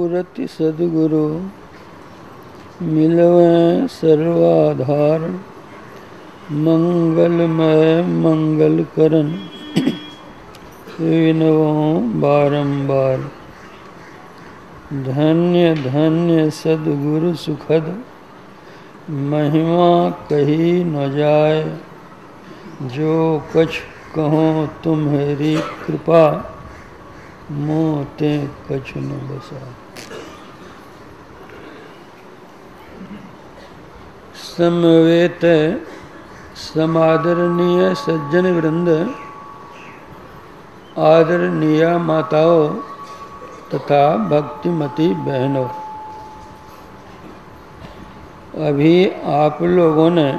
रति सद्गुरु मिलवें सर्वाधार। मंगलमय मंगल करन विनवों बारंबार। धन्य धन्य सद्गुरु सुखद महिमा कही न जाए। जो कछ कहो तुम्हारी कृपा मोते कछ न बसा। समवेत समादरणीय सज्जन वृंद, आदरणीय माताओं तथा भक्तिमती बहनों, अभी आप लोगों ने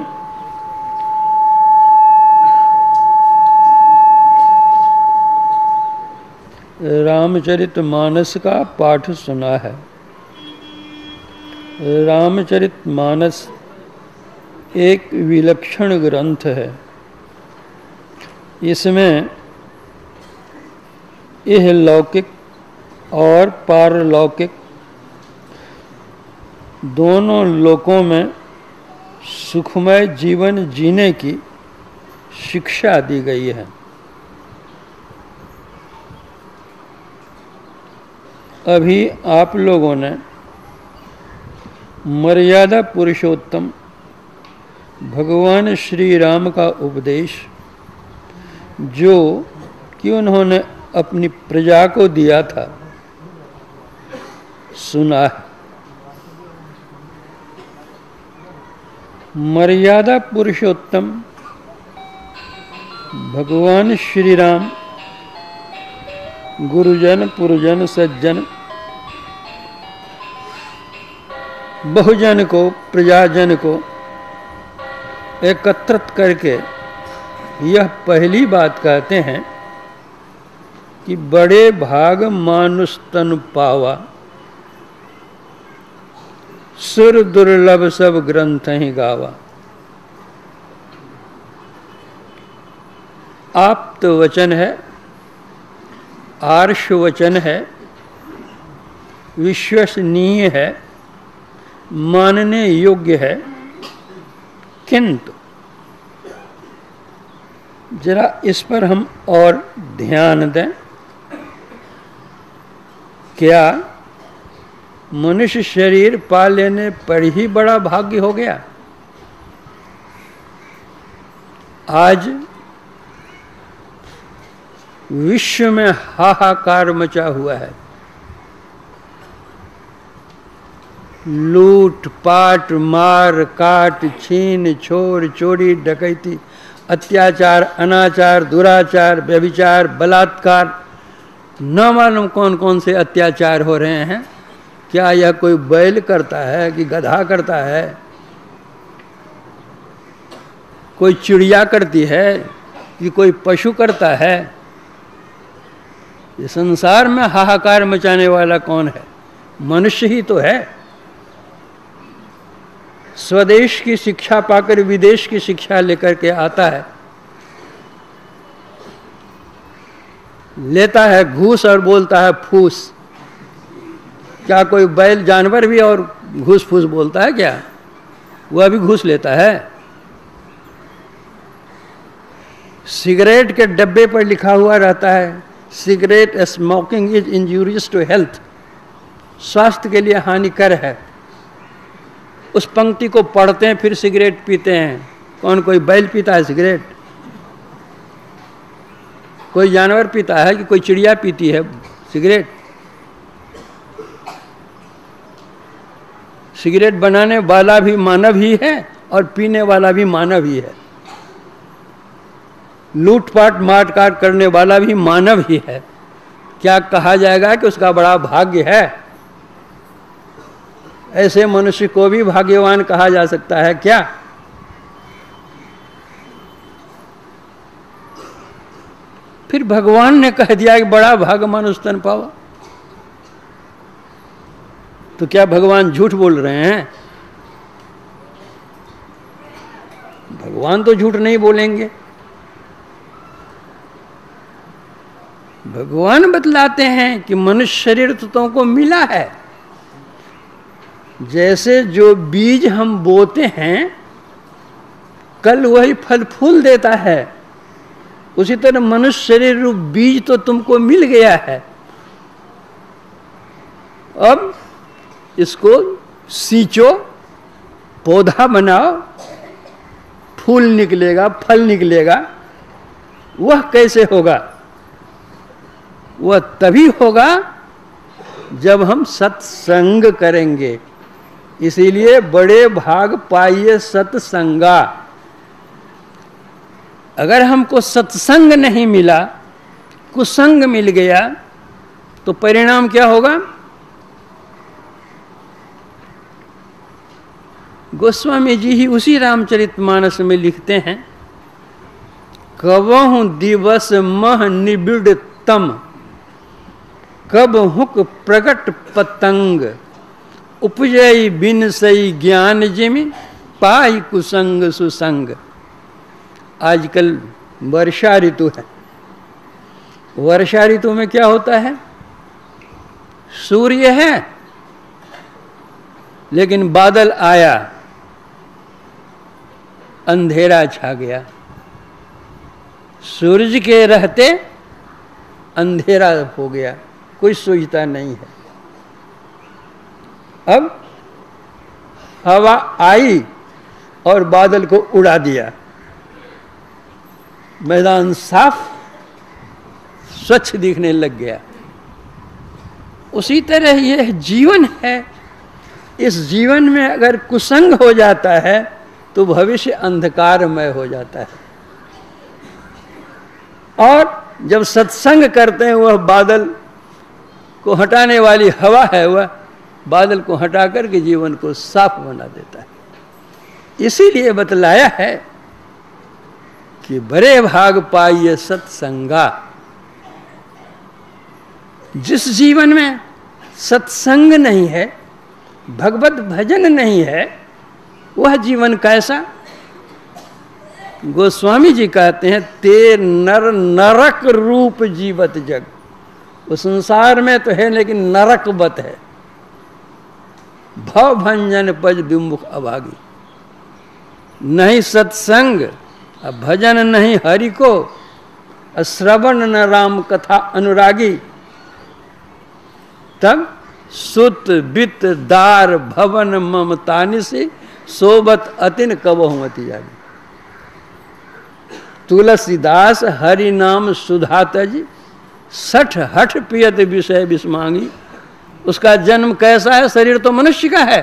रामचरितमानस का पाठ सुना है। रामचरितमानस एक विलक्षण ग्रंथ है। इसमें यह लौकिक और पारलौकिक दोनों लोकों में सुखमय जीवन जीने की शिक्षा दी गई है। अभी आप लोगों ने मर्यादा पुरुषोत्तम भगवान श्री राम का उपदेश, जो कि उन्होंने अपनी प्रजा को दिया था, सुना है। मर्यादा पुरुषोत्तम भगवान श्री राम गुरुजन पुरजन सज्जन बहुजन को, प्रजाजन को एकत्रित करके यह पहली बात कहते हैं कि बड़े भाग मानुष तन पावा। सुर दुर्लभ सब ग्रंथ ही गावा। आप्त वचन है, आर्ष वचन है, विश्वसनीय है, मानने योग्य है। किंतु जरा इस पर हम और ध्यान दें। क्या मनुष्य शरीर पा लेने पर ही बड़ा भाग्य हो गया? आज विश्व में हाहाकार मचा हुआ है। लूट पाट, मार काट, छीन छोर, चोरी डकैती, अत्याचार, अनाचार, दुराचार, व्यभिचार, बलात्कार, न मालूम कौन कौन से अत्याचार हो रहे हैं। क्या यह कोई बैल करता है कि गधा करता है? कोई चिड़िया करती है कि कोई पशु करता है? ये संसार में हाहाकार मचाने वाला कौन है? मनुष्य ही तो है। स्वदेश की शिक्षा पाकर विदेश की शिक्षा लेकर के आता है, लेता है घूस और बोलता है फूस। क्या कोई बैल जानवर भी और घूस फूस बोलता है क्या? वह भी घूस लेता है। सिगरेट के डब्बे पर लिखा हुआ रहता है, cigarette smoking is injurious to health. स्वास्थ्य के लिए हानिकर है। उस पंक्ति को पढ़ते हैं, फिर सिगरेट पीते हैं। कौन कोई बैल पीता है सिगरेट? कोई जानवर पीता है कि कोई चिड़िया पीती है सिगरेट? सिगरेट बनाने वाला भी मानव ही है और पीने वाला भी मानव ही है। लूटपाट मारकाट करने वाला भी मानव ही है। क्या कहा जाएगा कि उसका बड़ा भाग्य है? ऐसे मनुष्य को भी भाग्यवान कहा जा सकता है क्या? फिर भगवान ने कह दिया कि बड़ा भाग मनुष्य तन पावा। तो क्या भगवान झूठ बोल रहे हैं? भगवान तो झूठ नहीं बोलेंगे। भगवान बतलाते हैं कि मनुष्य शरीर तो तुमको मिला है, जैसे जो बीज हम बोते हैं कल वही फल फूल देता है, उसी तरह मनुष्य शरीर रूप बीज तो तुमको मिल गया है। अब इसको सींचो, पौधा बनाओ, फूल निकलेगा, फल निकलेगा। वह कैसे होगा? वह तभी होगा जब हम सत्संग करेंगे। इसीलिए बड़े भाग पाइए सत्संगा। अगर हमको सत्संग नहीं मिला, कुसंग मिल गया, तो परिणाम क्या होगा? गोस्वामी जी ही उसी रामचरितमानस में लिखते हैं, कबहु दिवस मह निबिड़ तम, कब हुक प्रगट पतंग, उपजय बिन सई ज्ञान जिमि, पाई कुसंग सुसंग। आजकल वर्षा ऋतु है। वर्षा ऋतु में क्या होता है? सूर्य है लेकिन बादल आया, अंधेरा छा गया। सूरज के रहते अंधेरा हो गया, कोई सूझता नहीं है। अब हवा आई और बादल को उड़ा दिया, मैदान साफ स्वच्छ दिखने लग गया। उसी तरह यह जीवन है। इस जीवन में अगर कुसंग हो जाता है तो भविष्य अंधकारमय हो जाता है। और जब सत्संग करते हैं, वह बादल को हटाने वाली हवा है, वह बादल को हटा करके जीवन को साफ बना देता है। इसीलिए बतलाया है कि बड़े भाग पाइए सत्संगा। जिस जीवन में सत्संग नहीं है, भगवत भजन नहीं है, वह जीवन कैसा? गोस्वामी जी कहते हैं, ते नर नरक रूप जीवत जग। वो संसार में तो है लेकिन नरकवत है। भव भंजन पज दुमुख अभागी। नहीं सत्संग, भजन नहीं हरि को, श्रवण न राम कथा अनुरागी। तब सुत बित दार भवन ममतानि से सोबत अतिन कबहुमति जागी। तुलसीदास हरि नाम सुधा तज, सठ हठ पियत विषय विस्मांगी। उसका जन्म कैसा है? शरीर तो मनुष्य का है,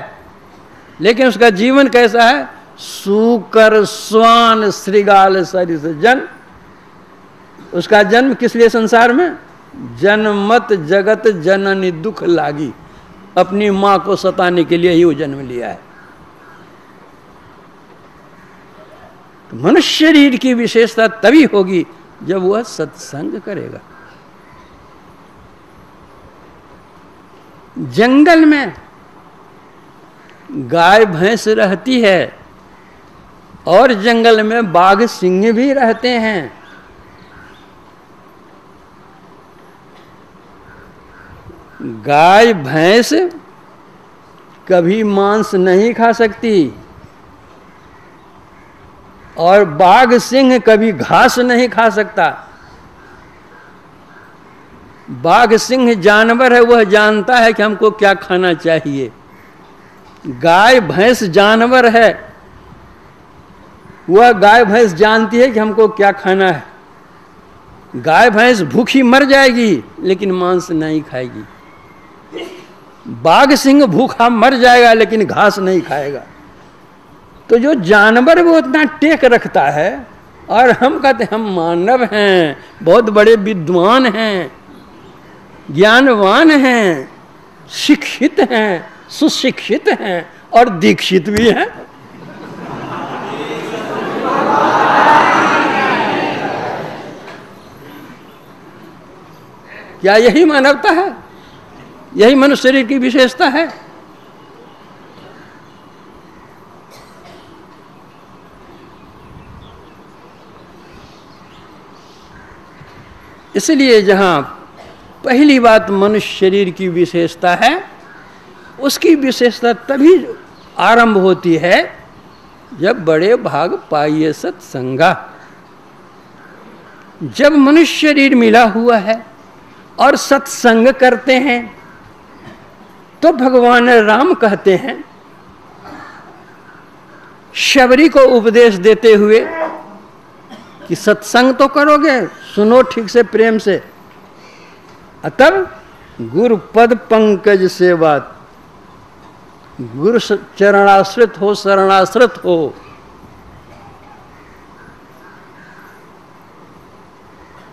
लेकिन उसका जीवन कैसा है? सूकर स्वान श्रृगाल सरिस जन। उसका जन्म किस लिए संसार में? जन्मत जगत जननी दुख लागी। अपनी मां को सताने के लिए ही वो जन्म लिया है। तो मनुष्य शरीर की विशेषता तभी होगी जब वह सत्संग करेगा। जंगल में गाय भैंस रहती है और जंगल में बाघ सिंह भी रहते हैं। गाय भैंस कभी मांस नहीं खा सकती और बाघ सिंह कभी घास नहीं खा सकता। बाघ सिंह जानवर है, वह जानता है कि हमको क्या खाना चाहिए। गाय भैंस जानवर है, वह गाय भैंस जानती है कि हमको क्या खाना है। गाय भैंस भूखी मर जाएगी लेकिन मांस नहीं खाएगी। बाघ सिंह भूखा मर जाएगा लेकिन घास नहीं खाएगा। तो जो जानवर वो उतना टेक रखता है, और हम कहते हैं हम मानव हैं, बहुत बड़े विद्वान हैं, ज्ञानवान हैं, शिक्षित हैं, सुशिक्षित हैं और दीक्षित भी हैं। क्या यही मानवता है? यही मनुष्य शरीर की विशेषता है? इसलिए जहां पहली बात मनुष्य शरीर की विशेषता है, उसकी विशेषता तभी आरंभ होती है जब बड़े भाग पाइए सत्संगा। जब मनुष्य शरीर मिला हुआ है और सत्संग करते हैं तो भगवान राम कहते हैं, शबरी को उपदेश देते हुए कि सत्संग तो करोगे, सुनो ठीक से प्रेम से, तब गुरु पद पंकज से बात, गुरु चरणाश्रित हो, शरणाश्रित हो।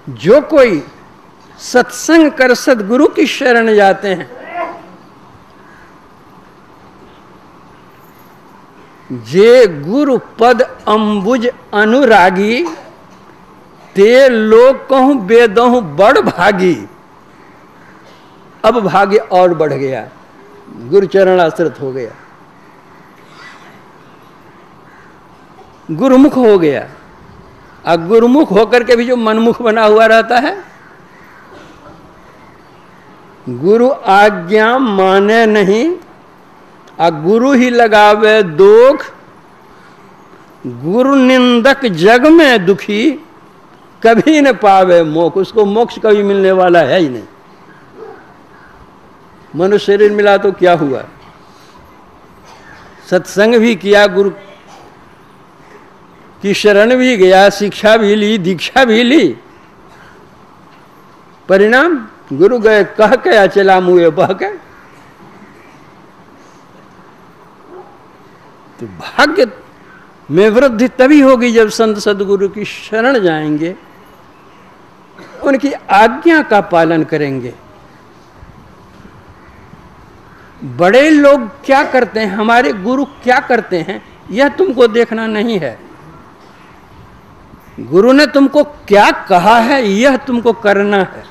जो कोई सत्संग कर सदगुरु की शरण जाते हैं, जे गुरु पद अंबुज अनुरागी, ते लोग कहूं बेदहूं बड़ भागी। अब भाग्य और बढ़ गया, गुरु चरण आश्रित हो गया, गुरुमुख हो गया। अब गुरुमुख होकर के भी जो मनमुख बना हुआ रहता है, गुरु आज्ञा माने नहीं, गुरु ही लगावे दोख, गुरु निंदक जग में दुखी, कभी न पावे मोक्ष। उसको मोक्ष कभी मिलने वाला है ही नहीं। मनुष्य शरीर मिला तो क्या हुआ, सत्संग भी किया, गुरु की शरण भी गया, शिक्षा भी ली, दीक्षा भी ली, परिणाम गुरु गए कह के चला मुँह बह के। तो भाग्य में वृद्धि तभी होगी जब संत सदगुरु की शरण जाएंगे, उनकी आज्ञा का पालन करेंगे। बड़े लोग क्या करते हैं, हमारे गुरु क्या करते हैं, यह तुमको देखना नहीं है। गुरु ने तुमको क्या कहा है, यह तुमको करना है।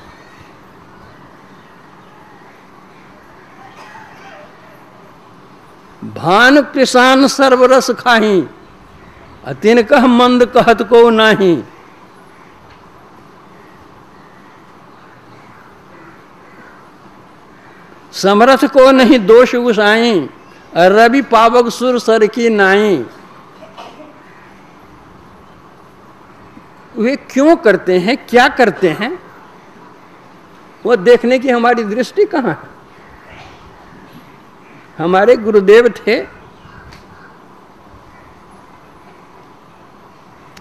भान कृषान सर्वरस खाही, अतिन कह मंद कहत को नाही। समरथ को नहीं दोष गुसाई, रवि पावक सुर सर की नाई। वे क्यों करते हैं, क्या करते हैं, वो देखने की हमारी दृष्टि कहाँ है। हमारे गुरुदेव थे,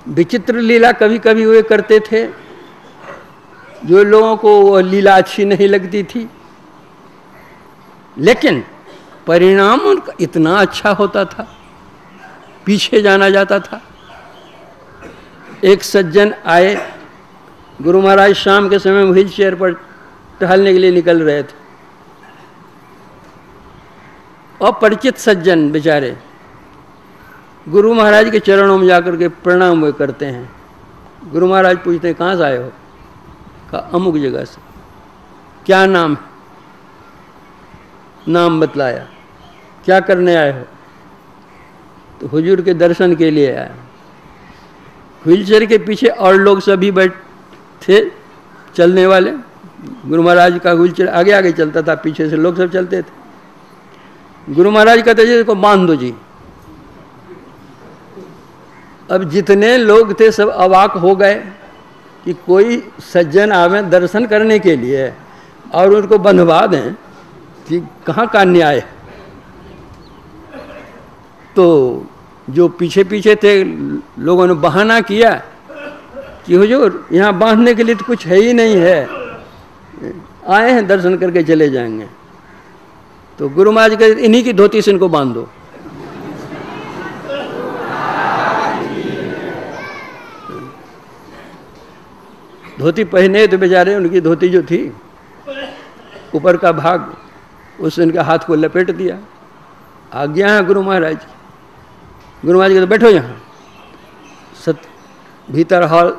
विचित्र लीला कभी कभी वे करते थे, जो लोगों को वो लीला अच्छी नहीं लगती थी, लेकिन परिणाम उनका इतना अच्छा होता था, पीछे जाना जाता था। एक सज्जन आए, गुरु महाराज शाम के समय व्हील चेयर पर टहलने के लिए निकल रहे थे। अपरिचित सज्जन बेचारे गुरु महाराज के चरणों में जाकर के प्रणाम वे करते हैं। गुरु महाराज पूछते हैं, कहाँ से आए हो? कहा अमुक जगह से। क्या नाम है? नाम बतलाया। क्या करने आए हो? तो हुजूर के दर्शन के लिए आया। व्हीलचेयर के पीछे और लोग सभी बैठ थे, चलने वाले। गुरु महाराज का व्हीलचेयर आगे आगे चलता था, पीछे से लोग सब चलते थे। गुरु महाराज कहते जी इसको बांध दो जी। अब जितने लोग थे सब अवाक हो गए कि कोई सज्जन आवे दर्शन करने के लिए और उनको बंधवा दें, कि कहाँ का न्याय। तो जो पीछे पीछे थे लोगों ने बहाना किया कि हुजूर यहाँ बांधने के लिए तो कुछ है ही नहीं है, आए हैं दर्शन करके चले जाएंगे। तो गुरु महाराज कहते इन्हीं की धोती से इनको बांध दो। धोती पहने तो बेचारे, उनकी धोती जो थी ऊपर का भाग, उससे इनके हाथ को लपेट दिया। आज्ञा है गुरु महाराज की। गुरु महाराज कहते बैठो यहाँ। भीतर हॉल,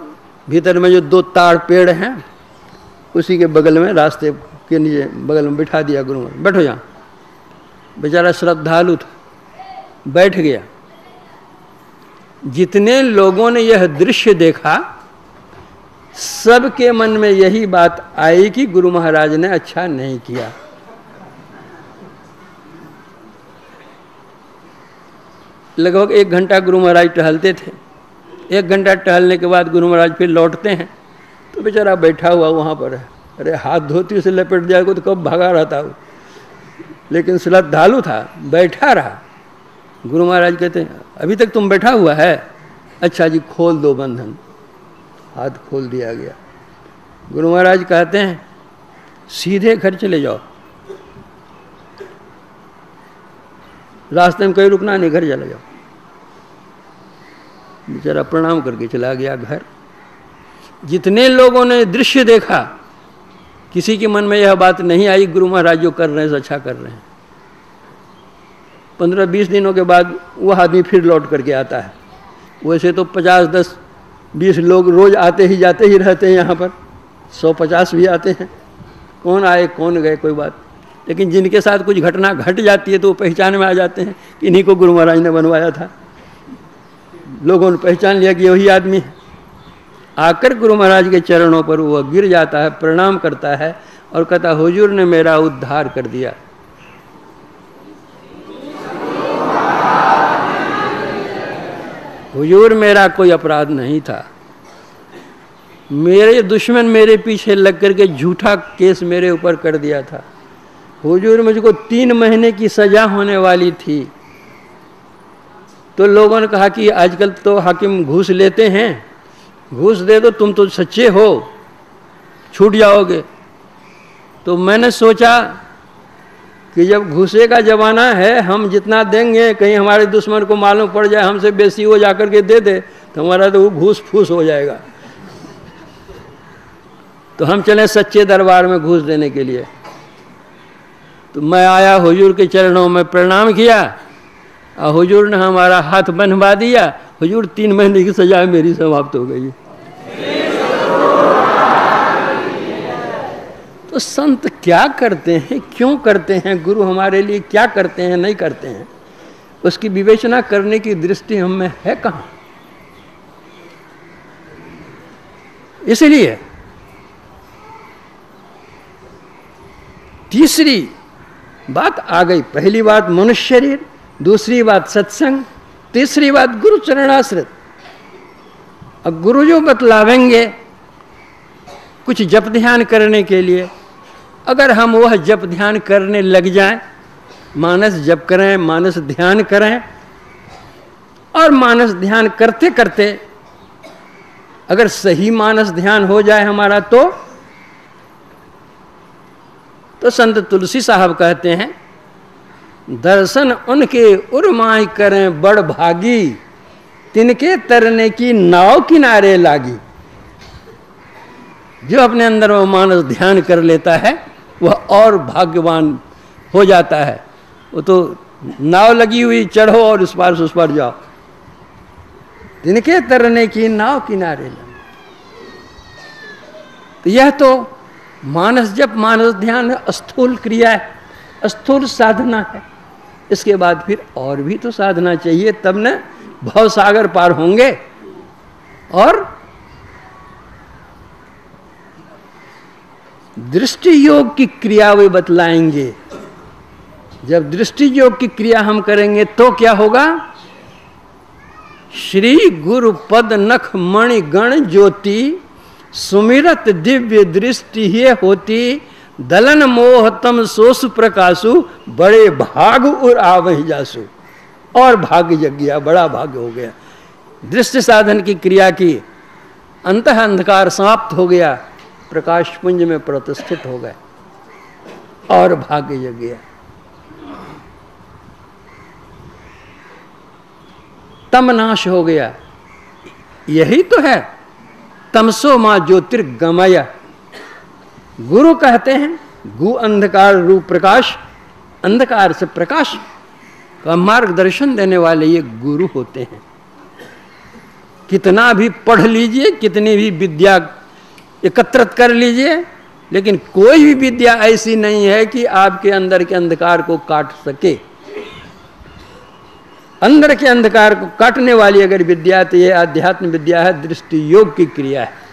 भीतर में जो दो ताड़ पेड़ हैं उसी के बगल में, रास्ते के नीचे बगल में बिठा दिया गुरु महाराज, बैठो यहाँ। बेचारा श्रद्धालु था, बैठ गया। जितने लोगों ने यह दृश्य देखा, सबके मन में यही बात आई कि गुरु महाराज ने अच्छा नहीं किया। लगभग 1 घंटा गुरु महाराज टहलते थे। 1 घंटा टहलने के बाद गुरु महाराज फिर लौटते हैं तो बेचारा बैठा हुआ वहाँ पर है। अरे हाथ धोती से लपेट जाएगा तो कब भागा रहता हो, लेकिन श्रद्धालु था, बैठा रहा। गुरु महाराज कहते हैं अभी तक तुम बैठा हुआ है, अच्छा जी खोल दो बंधन। हाथ खोल दिया गया। गुरु महाराज कहते हैं सीधे घर चले जाओ, रास्ते में कहीं रुकना नहीं, घर चले जाओ। बेचारा प्रणाम करके चला गया घर। जितने लोगों ने दृश्य देखा किसी के मन में यह बात नहीं आई गुरु महाराज जो कर रहे हैं अच्छा कर रहे हैं। 15-20 दिनों के बाद वह आदमी फिर लौट करके आता है। वैसे तो 50, 10, 20 लोग रोज आते ही जाते ही रहते हैं यहाँ पर, 150 भी आते हैं, कौन आए कौन गए कोई बात। लेकिन जिनके साथ कुछ घटना घट जाती है तो वो पहचान में आ जाते हैं कि इन्हीं को गुरु महाराज ने बनवाया था। लोगों ने पहचान लिया कि वही आदमी है। आकर गुरु महाराज के चरणों पर वह गिर जाता है, प्रणाम करता है और कहता हुजूर ने मेरा उद्धार कर दिया। हुजूर मेरा कोई अपराध नहीं था, मेरे दुश्मन मेरे पीछे लग करके झूठा केस मेरे ऊपर कर दिया था। हुजूर मुझको 3 महीने की सजा होने वाली थी, तो लोगों ने कहा कि आजकल तो हाकिम घूस लेते हैं, घूस दे दो, तुम तो सच्चे हो, छूट जाओगे। तो मैंने सोचा कि जब घूसे का जमाना है, हम जितना देंगे कहीं हमारे दुश्मन को मालूम पड़ जाए हमसे बेसी हो जाकर के दे दे तो हमारा तो घूस फूस हो जाएगा। तो हम चले सच्चे दरबार में घूस देने के लिए। तो मैं आया, हुजूर के चरणों में प्रणाम किया और हुजूर ने हमारा हाथ बंधवा दिया। हुजूर 3 महीने की सजा मेरी समाप्त हो गई। तो संत क्या करते हैं, क्यों करते हैं, गुरु हमारे लिए क्या करते हैं नहीं करते हैं, उसकी विवेचना करने की दृष्टि हम में है कहाँ। इसलिए तीसरी बात आ गई। पहली बात मनुष्य शरीर, दूसरी बात सत्संग, तीसरी बात गुरु चरणाश्रित। अब गुरु जो बतलावेंगे कुछ जप ध्यान करने के लिए, अगर हम वह जप ध्यान करने लग जाएं, मानस जप करें, मानस ध्यान करें, और मानस ध्यान करते करते अगर सही मानस ध्यान हो जाए हमारा तो संत तुलसी साहब कहते हैं दर्शन उनके उर्माई करें बड़ भागी, तिनके तरने की नाव किनारे लागी। जो अपने अंदर वो मानस ध्यान कर लेता है वह और भाग्यवान हो जाता है। वो तो नाव लगी हुई, चढ़ो और उस पार जाओ। तिनके तरने की नाव किनारे लागी। तो यह तो मानस जप, मानस ध्यान स्थूल क्रिया है, स्थूल साधना है। इसके बाद फिर और भी तो साधना चाहिए, तब न भव सागर पार होंगे। और दृष्टि योग की क्रिया वे बतलाएंगे। जब दृष्टि योग की क्रिया हम करेंगे तो क्या होगा? श्री गुरु पद नख मणि गण ज्योति, सुमिरत दिव्य दृष्टि ही होती, दलन मोह तम सोसु प्रकाशु, बड़े भाग उर आवहि जासु। और भाग्य जग गया, बड़ा भाग्य हो गया। दृष्टि साधन की क्रिया की, अंतः अंधकार समाप्त हो गया, प्रकाश पुंज में प्रतिष्ठित हो गए और भाग्य जग गया। तम नाश हो गया। यही तो है तमसो मां ज्योतिर्गमय। गुरु कहते हैं गु अंधकार रूप प्रकाश, अंधकार से प्रकाश का मार्गदर्शन देने वाले ये गुरु होते हैं। कितना भी पढ़ लीजिए, कितनी भी विद्या एकत्रित कर लीजिए, लेकिन कोई भी विद्या ऐसी नहीं है कि आपके अंदर के अंधकार को काट सके। अंदर के अंधकार को काटने वाली अगर विद्या तो ये आध्यात्म विद्या है, दृष्टि योग की क्रिया है।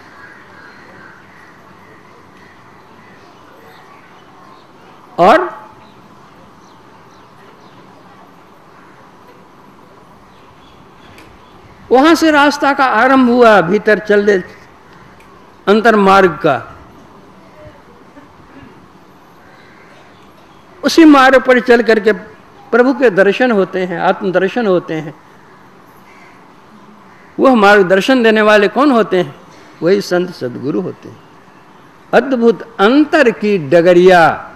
और वहां से रास्ता का आरंभ हुआ, भीतर चलने अंतर मार्ग का। उसी मार्ग पर चल करके प्रभु के दर्शन होते हैं, आत्मदर्शन होते हैं। वह मार्गदर्शन देने वाले कौन होते हैं? वही संत सदगुरु होते हैं। अद्भुत अंतर की डगरिया,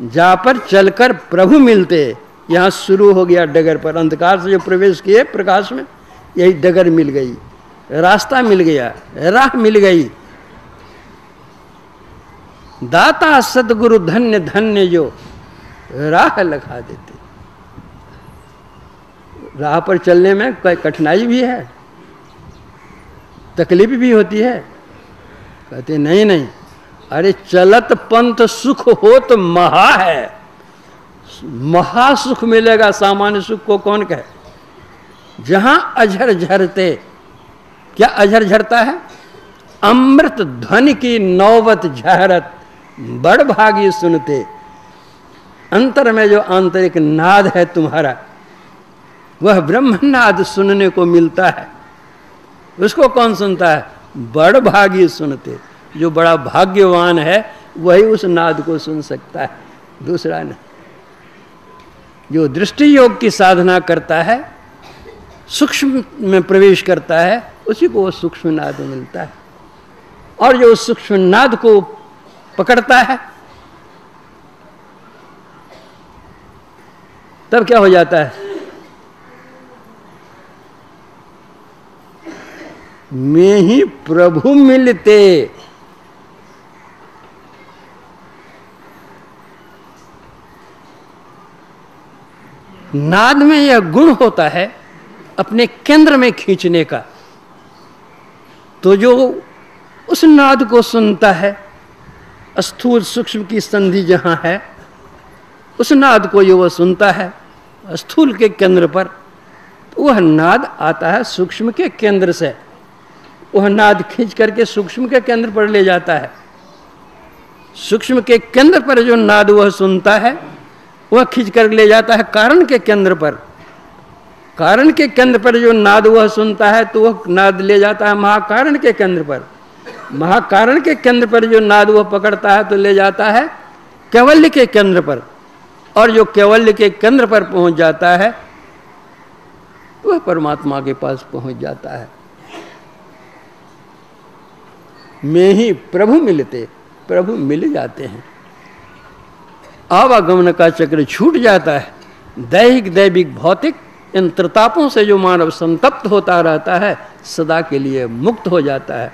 जा पर चलकर प्रभु मिलते। यहां शुरू हो गया डगर पर, अंधकार से जो प्रवेश किए प्रकाश में, यही डगर मिल गई, रास्ता मिल गया, राह मिल गई। दाता सदगुरु धन्य धन्य जो राह लगा देते। राह पर चलने में कोई कठिनाई भी है, तकलीफ भी होती है। कहते नहीं नहीं, अरे चलत पंथ सुख हो तो महा है, महा सुख मिलेगा। सामान्य सुख को कौन कहे? जहां अझर झरते, क्या अझर झरता है? अमृत ध्वनि की नौबत झहरत, बड़ भागी सुनते। अंतर में जो आंतरिक नाद है तुम्हारा, वह ब्रह्मनाद सुनने को मिलता है। उसको कौन सुनता है? बड़ भागी सुनते। जो बड़ा भाग्यवान है वही उस नाद को सुन सकता है, दूसरा नहीं। जो दृष्टि योग की साधना करता है, सूक्ष्म में प्रवेश करता है, उसी को वो सूक्ष्म नाद मिलता है। और जो उस सूक्ष्म नाद को पकड़ता है, तब क्या हो जाता है? में ही प्रभु मिलते। नाद में यह गुण होता है अपने केंद्र में खींचने का। तो जो उस नाद को सुनता है, स्थूल सूक्ष्म की संधि जहां है, उस नाद को जो वह सुनता है स्थूल के केंद्र पर, तो वह नाद आता है सूक्ष्म के केंद्र से। वह नाद खींच करके सूक्ष्म के केंद्र पर ले जाता है। सूक्ष्म के केंद्र पर जो नाद वह सुनता है, वह खींच कर ले जाता है कारण के केंद्र पर। कारण के केंद्र पर जो नाद वह सुनता है, तो वह नाद ले जाता है महाकारण के केंद्र पर। महाकारण के केंद्र पर जो नाद वह पकड़ता है, तो ले जाता है कैवल्य के केंद्र पर। और जो कैवल्य के केंद्र पर पहुंच जाता है, वह परमात्मा के पास पहुंच जाता है। में ही प्रभु मिलते, प्रभु मिल जाते हैं। आवागमन का चक्र छूट जाता है। दैहिक दैविक भौतिक इन त्रितापों से जो मानव संतप्त होता रहता है, सदा के लिए मुक्त हो जाता है।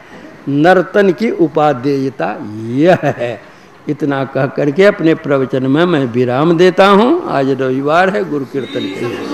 नर्तन की उपादेयता यह है। इतना कह करके अपने प्रवचन में मैं विराम देता हूँ। आज रविवार है, गुरु कीर्तन के लिए।